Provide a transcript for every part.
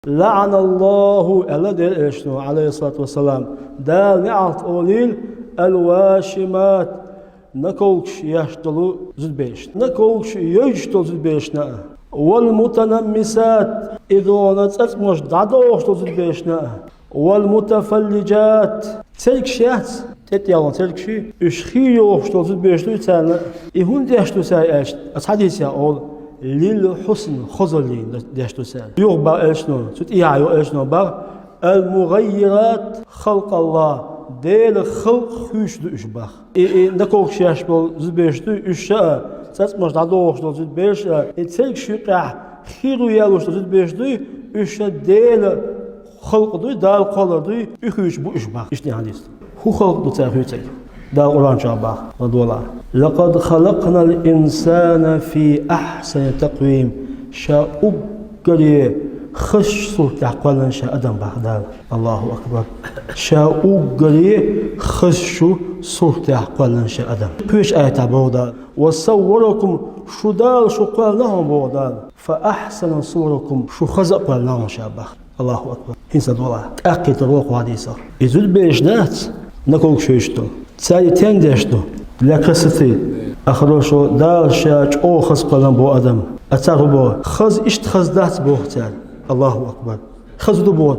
لعن الله الذي اشنو عليه الصلاة والسلام دال نعت أوليل الواشمات نكوكش يشتلو زدبيش نكوكش يشتلو زدبيشنا والمتنمسات إذا نتأت مش دعوش زدبيشنا والمتفلجات تلك شيات تتيالون تلك شيء اشخيوش زدبيشنا تانا يهون ديشتو سايش أتحديث يا أول للحسن خزلين ديشتو سال يغبا اشنو تت يعيو اشنو با المغيرات خلق الله ديل خلق خوش دو اشباخ نكوك شاش بول زبيشتو اشا تسمش دادوش دو زبيش تلك شقع خيرو يالوش دو زبيشتو اشا ديل خلق دو دال قلر دو اخوش بو اشباخ اشني حديث هو خلق دو تاخوتي دا قرآن شاباخ ودولا لقد خلقنا الإنسان في أحسن تقويم شاء أقري خش صوت عقلا شاء أدم بعد الله أكبر شاء أقري خش صوت عقلا شاء أدم كيش آية بودا وصوركم شو دال شو قال لهم بودا فأحسن صوركم شو خزق قال لهم شاباخ الله أكبر هنسى دولا أكيد روح حديثة إذا بيجنات نقول شو يشتو تسالي تندشتو لكستي أخرجوا دار شاج أو خز قلم بو أدم أتعربوا خز إشت خز دات بوختال الله أكبر خز دبوا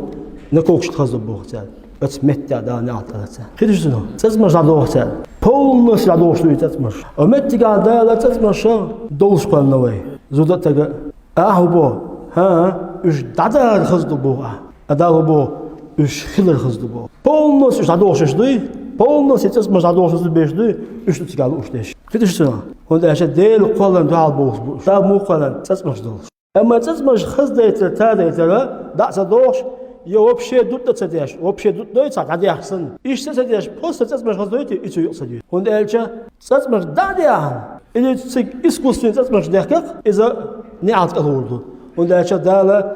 نكوكش خز بوختال أتمتع دا نعطلته كيدش زنو تزمش على بوختال بولنس على دوشتو تزمش أمتع دا لا تزمش دوش قلم نوي زودتك أهبوا ها إيش دادا خز دبوا أداربوا إيش خير خز دبوا بولنس على دوشتو полностью сейчас можно должен забежать, и что тебе говорю, что есть. Ты что? Он даже делал колон дал Бог, дал ему колон, сейчас можно должен. А мы сейчас можем хаздать это, да, задолж, я вообще тут это сидишь, вообще тут это гадяхсан. И что сидишь, просто сейчас можем хаздать и все сидишь. Он даже сейчас можем дадя, или искусственно сейчас можем делать, из-за неадекватного. Он даже дал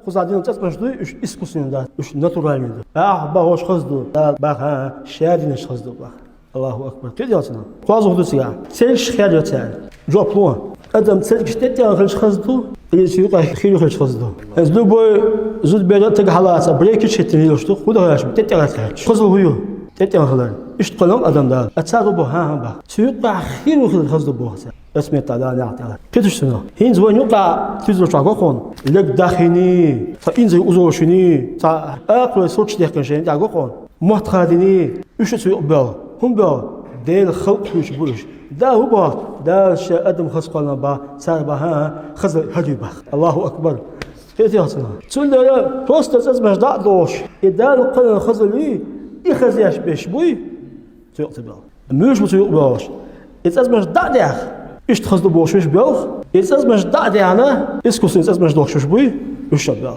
خصادين تسمع شدوي إيش إسكوسين ده إيش ناتورالين ده باهوش خزدو باه شادين إيش خزدو باه الله أكبر كده ياتنا قازو خدو سيا سيلش خير ياتنا جوبلو أدم سيلش تتيان خلش خزدو اللي سيوقع خير خلش خزدو إزدو بوي زود بيجا تجهلات بريك شتني يشتو خدها ياش تتيان خلش خزدو هيو تتيان خلش إيش تقولون أدم ده أتصادو بها با سيوقع خير خلش خزدو بوه اسمه تعالى نعطيه كيدش سنة هين زوين يقع تيزر شاقوقون لك داخني فإنزي أزوشني تا أقوى صوت ديكن شيء شاقوقون محتخدني إيش تسوي بال هم بال ديل خلق فيش بولش دا هو با دا شيء أدم خص قلنا با صار بها خزر هجيبه الله أكبر كيف يحصل تقول له توست تسمع دا دوش إدال قلنا خزر لي يخزيش بيش بوي تيقتبل مش بتيقبلش إتسمع دا ده إيش تخزدو بوشش بيل؟ إذا مش دعدي أنا إسكوسين إذا مش دوشش بوي إيش شبيل؟